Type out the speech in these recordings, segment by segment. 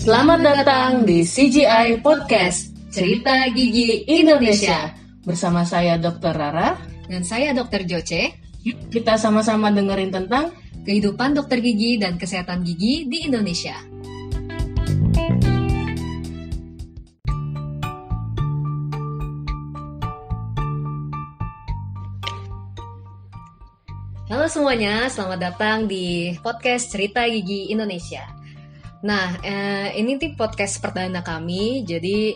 Selamat datang di CGI Podcast, Cerita Gigi Indonesia. Bersama saya Dr. Rara dan saya Dr. Joce. Yuk kita sama-sama dengerin tentang kehidupan dokter gigi dan kesehatan gigi di Indonesia. Halo semuanya, selamat datang di podcast Cerita Gigi Indonesia. Nah, ini tuh podcast perdana kami, jadi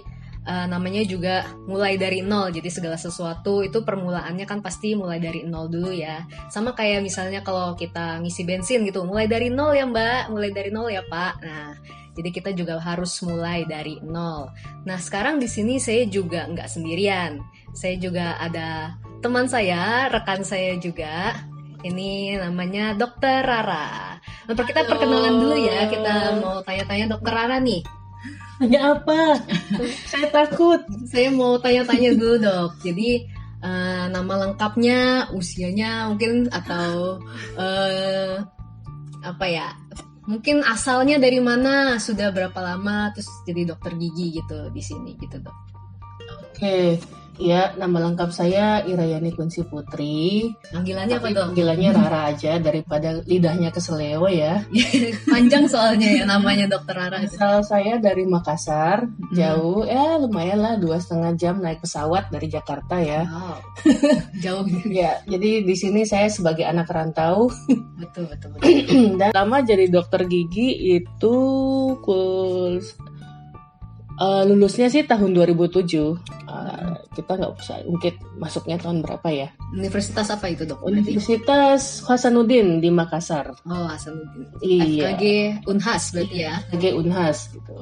namanya juga mulai dari nol. Jadi segala sesuatu itu permulaannya kan pasti mulai dari nol dulu ya. Sama kayak misalnya kalau kita ngisi bensin gitu, mulai dari nol ya Mbak, mulai dari nol ya Pak. Nah, jadi kita juga harus mulai dari nol. Nah, sekarang di sini saya juga nggak sendirian. Saya juga ada teman saya, rekan saya juga. Ini namanya Dr. Rara. Nah, kita perkenalan dulu ya. Kita mau tanya-tanya Dr. Rara nih. Tanya apa? Saya takut. Saya mau tanya-tanya dulu dok. Jadi nama lengkapnya, usianya mungkin atau apa ya? Mungkin asalnya dari mana, sudah berapa lama, terus jadi dokter gigi gitu di sini gitu dok. Oke. Ya, nama lengkap saya Irayani Kunsi Putri. Panggilannya apa dong? Panggilannya Rara aja daripada lidahnya keseleo ya. Panjang soalnya ya namanya Dokter Rara. Asal saya dari Makassar, jauh ya lumayan lah 2,5 jam naik pesawat dari Jakarta ya. Wow. Jauh. Ya, jadi di sini saya sebagai anak rantau. Betul. Dan lama jadi dokter gigi itu lulusnya sih tahun 2007. Kita nggak usah ungkit masuknya tahun berapa ya. Universitas apa itu dok? Universitas Hasanuddin di Makassar. Oh, Hasanuddin. Iya. FKG Unhas berarti ya. FKG Unhas gitu.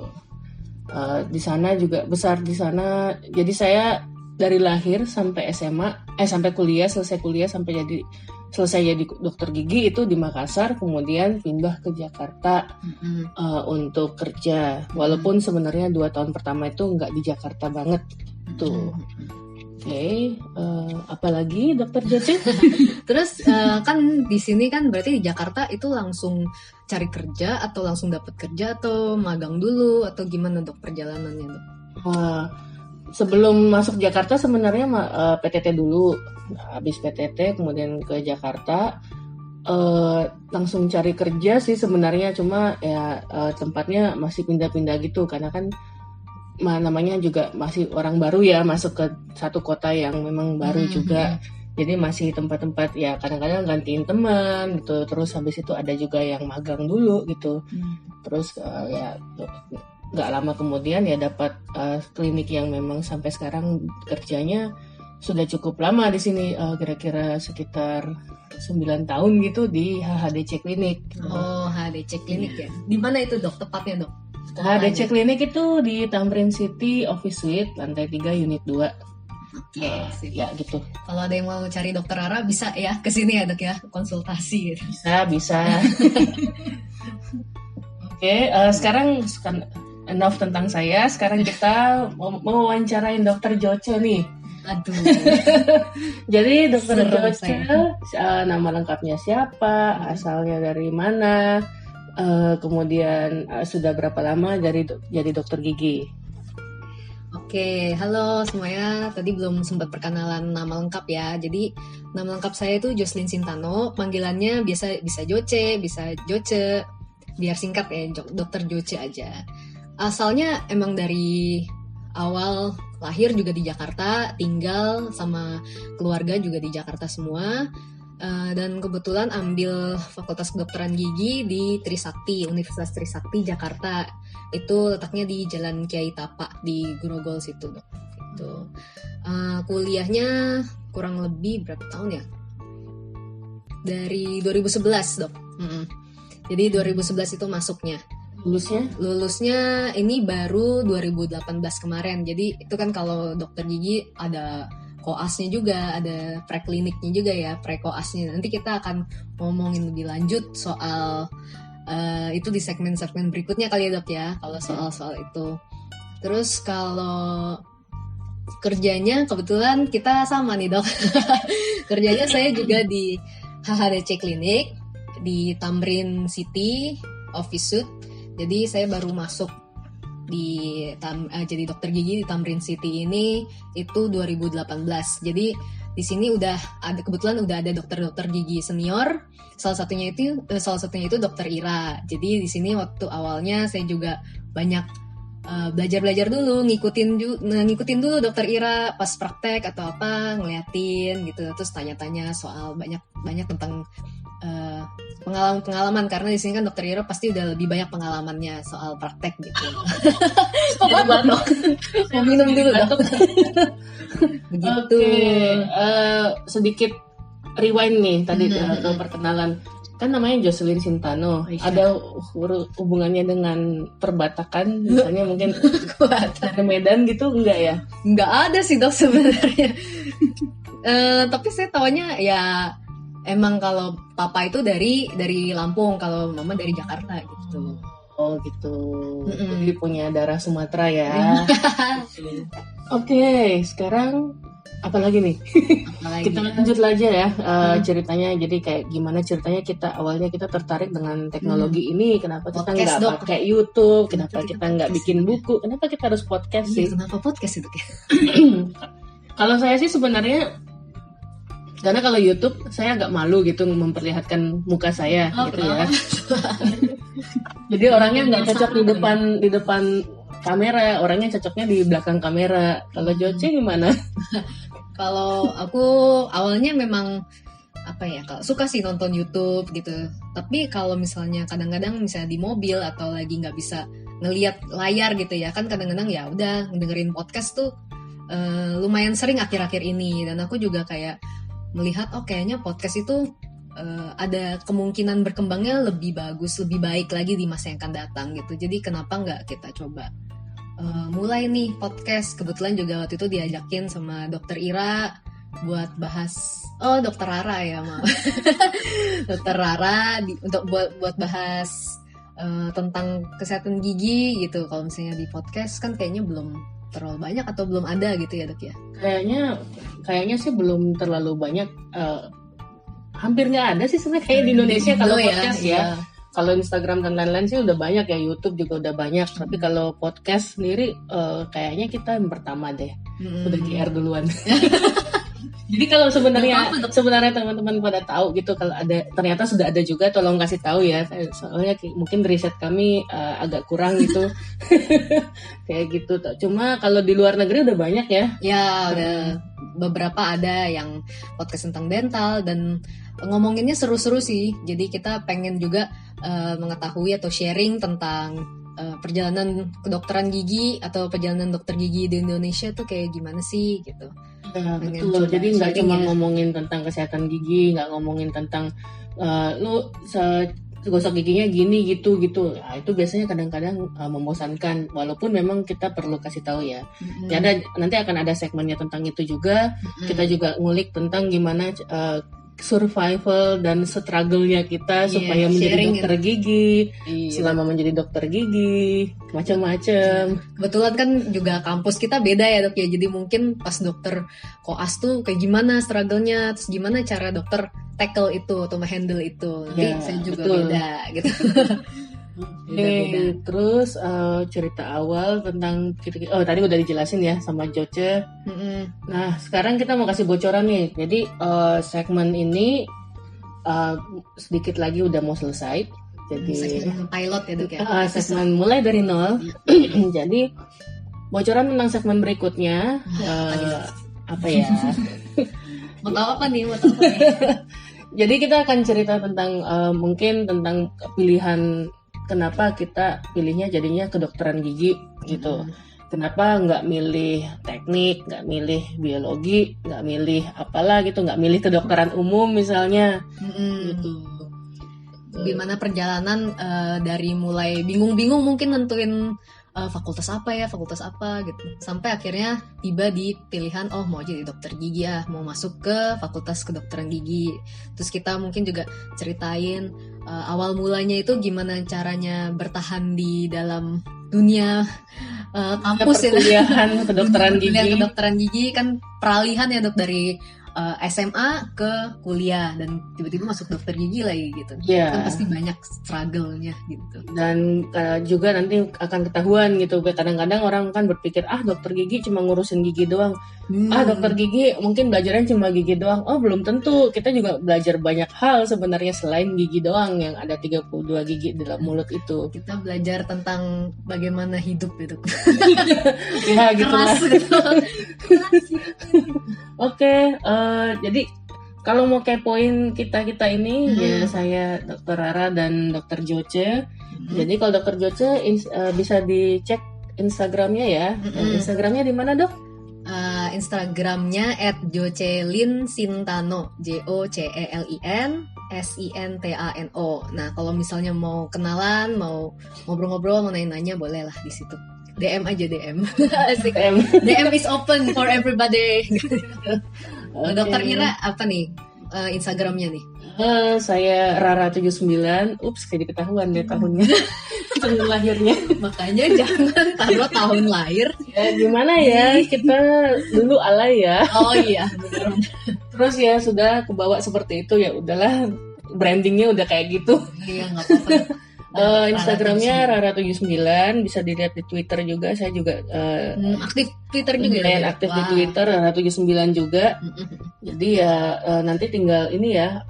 Di sana juga besar di sana. Jadi saya dari lahir sampai SMA, sampai kuliah, selesai jadi dokter gigi itu di Makassar, kemudian pindah ke Jakarta untuk kerja. Walaupun sebenarnya 2 tahun pertama itu nggak di Jakarta banget tuh. Oke, apalagi dokter Joce? Terus kan di sini kan berarti di Jakarta itu langsung cari kerja atau langsung dapat kerja atau magang dulu atau gimana dok perjalanannya dok? Sebelum masuk Jakarta sebenarnya PTT dulu. Habis PTT kemudian ke Jakarta, langsung cari kerja sih sebenarnya, cuma ya tempatnya masih pindah-pindah gitu karena kan namanya juga masih orang baru ya, masuk ke satu kota yang memang baru juga. Jadi masih tempat-tempat ya kadang-kadang gantiin teman gitu. Terus habis itu ada juga yang magang dulu gitu. Terus ya nggak lama kemudian ya dapat klinik yang memang sampai sekarang kerjanya sudah cukup lama di sini, kira-kira sekitar 9 tahun gitu di HHDC Klinik. Oh, HHDC Klinik ya. Di mana itu dok tepatnya dok? HHDC Klinik itu di Tamrin City Office Suite lantai 3 unit 2. Oke, ya gitu. Kalau ada yang mau cari dokter Rara bisa ya ke sini ya dok ya, konsultasi gitu. Bisa. Oke, sekarang enough tentang saya. Sekarang kita mau wawancarain dokter Joce nih. Aduh. Jadi dokter Joce, nama lengkapnya siapa, asalnya dari mana, kemudian sudah berapa lama jadi dokter gigi. Oke, halo semuanya. Tadi belum sempat perkenalan nama lengkap ya. Jadi nama lengkap saya itu Jocelyn Sintano. Panggilannya bisa Joce, bisa Joce. Biar singkat ya, dokter Joce aja. Asalnya emang dari awal lahir juga di Jakarta, tinggal sama keluarga juga di Jakarta semua. Dan kebetulan ambil Fakultas Kedokteran Gigi di Trisakti, Universitas Trisakti Jakarta. Itu letaknya di Jalan Kiai Tapa di Grogol situ dok. Gitu. Kuliahnya kurang lebih berapa tahun ya? Dari 2011 dok. Jadi 2011 itu masuknya. Lulusnya ini baru 2018 kemarin. Jadi itu kan kalau dokter gigi ada koasnya juga, ada prekliniknya juga ya, prekoasnya. Nanti kita akan ngomongin lebih lanjut soal itu di segmen-segmen berikutnya kali ya dok ya, kalau soal itu. Terus kalau kerjanya kebetulan kita sama nih dok. Kerjanya saya juga di HHDC Klinik di Tamrin City Office Suite. Jadi saya baru masuk jadi dokter gigi di Tamrin City ini itu 2018. Jadi di sini kebetulan udah ada dokter-dokter gigi senior. Salah satunya itu dokter Ira. Jadi di sini waktu awalnya saya juga banyak belajar dulu, ngikutin dulu dokter Ira pas praktek atau apa, ngeliatin gitu, terus tanya-tanya soal banyak tentang pengalaman karena di sini kan dokter Ira pasti udah lebih banyak pengalamannya soal praktek gitu. Jadi batuk. Mau minum dulu dok. Begitu. Sedikit rewind nih tadi ke perkenalan. Kan namanya Jocelyn Sintano. Ada hubungannya dengan perbatakan, misalnya mungkin dari Medan gitu, enggak ya? Enggak ada sih dok sebenarnya. Tapi saya taunya ya emang kalau papa itu dari Lampung, kalau mama dari Jakarta gitu. Oh gitu. Jadi punya darah Sumatera ya. Oke, sekarang apa lagi nih? Kita lanjut aja ya ceritanya. Jadi kayak gimana ceritanya awalnya kita tertarik dengan teknologi ini. Kenapa kita nggak pakai YouTube? Kenapa kita nggak bikin buku? Kenapa kita harus podcast sih? Kenapa podcast itu? Kalau saya sih sebenarnya karena kalau YouTube saya agak malu gitu memperlihatkan muka saya gitu ya. Jadi orangnya nggak cocok di depan kamera, orangnya cocoknya di belakang kamera. Kalau Joce gimana? Kalau aku awalnya memang kalau suka sih nonton YouTube gitu. Tapi kalau misalnya kadang-kadang misalnya di mobil atau lagi nggak bisa ngelihat layar gitu ya, kan kadang-kadang ya udah dengerin podcast tuh lumayan sering akhir-akhir ini. Dan aku juga kayak melihat kayaknya podcast itu ada kemungkinan berkembangnya lebih bagus, lebih baik lagi di masa yang akan datang gitu. Jadi kenapa nggak kita coba mulai nih podcast. Kebetulan juga waktu itu diajakin sama dokter Ira buat bahas dokter Rara ya maaf. Dokter Rara untuk buat bahas tentang kesehatan gigi gitu. Kalau misalnya di podcast kan kayaknya belum terlalu banyak atau belum ada gitu ya dok ya? Kayaknya sih belum terlalu banyak. Hampir nggak ada sih sebenarnya kayak di Indonesia kalau podcast ya. Kalau Instagram dan lain-lain sih udah banyak ya, YouTube juga udah banyak. Tapi kalau podcast sendiri kayaknya kita yang pertama deh. Udah GR duluan. Jadi kalau sebenarnya teman-teman pada tahu gitu, kalau ada ternyata sudah ada juga, tolong kasih tahu ya. Soalnya mungkin riset kami agak kurang gitu. Kayak gitu. Cuma kalau di luar negeri udah banyak ya. Ya, udah beberapa ada yang podcast tentang dental dan ngomonginnya seru-seru sih. Jadi kita pengen juga mengetahui atau sharing tentang perjalanan kedokteran gigi atau perjalanan dokter gigi di Indonesia tuh kayak gimana sih gitu. Ya, betul. Jadi nggak cuma ngomongin tentang kesehatan gigi, nggak ngomongin tentang lu gosok giginya gini gitu. Nah, itu biasanya kadang-kadang membosankan. Walaupun memang kita perlu kasih tahu ya. Ya nanti akan ada segmennya tentang itu juga. Kita juga ngulik tentang gimana survival dan struggle-nya kita supaya menjadi dokter gigi, selama menjadi dokter gigi, macam-macam. Kebetulan kan juga kampus kita beda ya dok ya, jadi mungkin pas dokter koas tuh kayak gimana struggle-nya, terus gimana cara dokter tackle itu atau handle itu, nanti saya juga beda gitu. Terus cerita awal tentang tadi udah dijelasin ya sama Joce. Nah sekarang kita mau kasih bocoran nih. Jadi segmen ini sedikit lagi udah mau selesai. Jadi segmen pilot ya dok ya. Segmen mulai dari nol. Jadi bocoran tentang segmen berikutnya apa ya? Mau tahu apa nih? Jadi kita akan cerita tentang mungkin tentang pilihan. Kenapa kita pilihnya jadinya kedokteran gigi gitu. Kenapa nggak milih teknik, nggak milih biologi, nggak milih apalah gitu, nggak milih kedokteran umum misalnya. Gitu. Gimana perjalanan dari mulai bingung-bingung mungkin nentuin fakultas apa gitu. Sampai akhirnya tiba di pilihan mau jadi dokter gigi mau masuk ke fakultas kedokteran gigi. Terus kita mungkin juga ceritain awal mulanya itu gimana caranya bertahan di dalam dunia kampus ya, kedokteran gigi. Kedokteran gigi kan peralihan ya dok dari SMA ke kuliah dan tiba-tiba masuk dokter gigi lagi gitu. Iya. Kan pasti banyak struggle-nya gitu. Dan juga nanti akan ketahuan gitu. Kadang-kadang orang kan berpikir dokter gigi cuma ngurusin gigi doang. Dokter gigi mungkin belajarnya cuma gigi doang. Oh, belum tentu. Kita juga belajar banyak hal sebenarnya selain gigi doang yang ada 32 gigi dalam mulut itu. Kita belajar tentang bagaimana hidup gitu. Ya gitulah. Oke, jadi kalau mau kepoin kita ini ya saya Dr. Rara dan Dr. Joce. Jadi kalau Dr. Joce bisa dicek Instagramnya ya. Instagramnya di mana, Dok? Instagramnya @jocelinsintano, JOCELINSINTANO. Nah, kalau misalnya mau kenalan, mau ngobrol-ngobrol, mau nanya-nanya, boleh lah di situ. DM aja DM. DM is open for everybody. Okay. Dokter Ira apa nih Instagramnya nih? Saya Rara79. Ups, kayak diketahuan deh tahunnya. Tahun lahirnya. Makanya jangan taruh tahun lahir. Ya gimana ya, kita dulu alay ya. Oh iya, benar. Terus ya sudah kebawa seperti itu, ya udahlah, brandingnya udah kayak gitu. Iya, nggak apa-apa. Instagramnya Rara79, bisa dilihat di Twitter juga. Saya juga aktif Twitter juga ya. Aktif di Twitter Rara79 juga. Jadi ya nanti tinggal ini ya,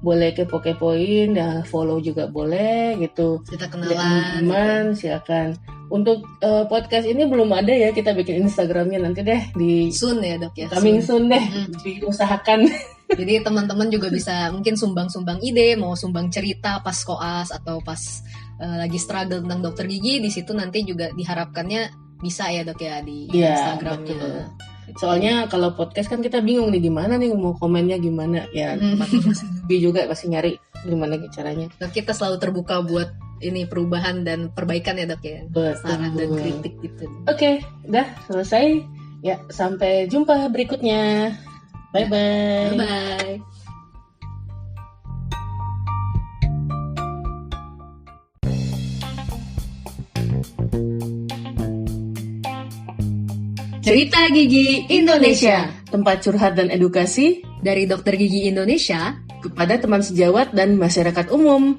boleh kepo-kepoin, ya follow juga boleh gitu. Kita kenalan. Teman silakan. Untuk podcast ini belum ada ya, kita bikin Instagramnya nanti deh di soon ya, Dok ya. Coming soon deh, diusahakan. Jadi teman-teman juga bisa mungkin sumbang-sumbang ide, mau sumbang cerita pas koas atau pas lagi struggle tentang dokter gigi, di situ nanti juga diharapkannya bisa ya, Dok ya, di Instagramnya. Betul. Soalnya kalau podcast kan kita bingung nih gimana nih mau komennya gimana ya. Juga pasti nyari gimana caranya. Nah, kita selalu terbuka buat ini perubahan dan perbaikan ya, Dok ya. Saran dan kritik gitu. Oke, udah selesai. Ya, sampai jumpa berikutnya. Bye-bye. Bye-bye. Cerita Gigi Indonesia, tempat curhat dan edukasi dari Dokter Gigi Indonesia kepada teman sejawat dan masyarakat umum.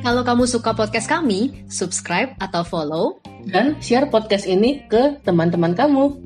Kalau kamu suka podcast kami, subscribe atau follow dan share podcast ini ke teman-teman kamu.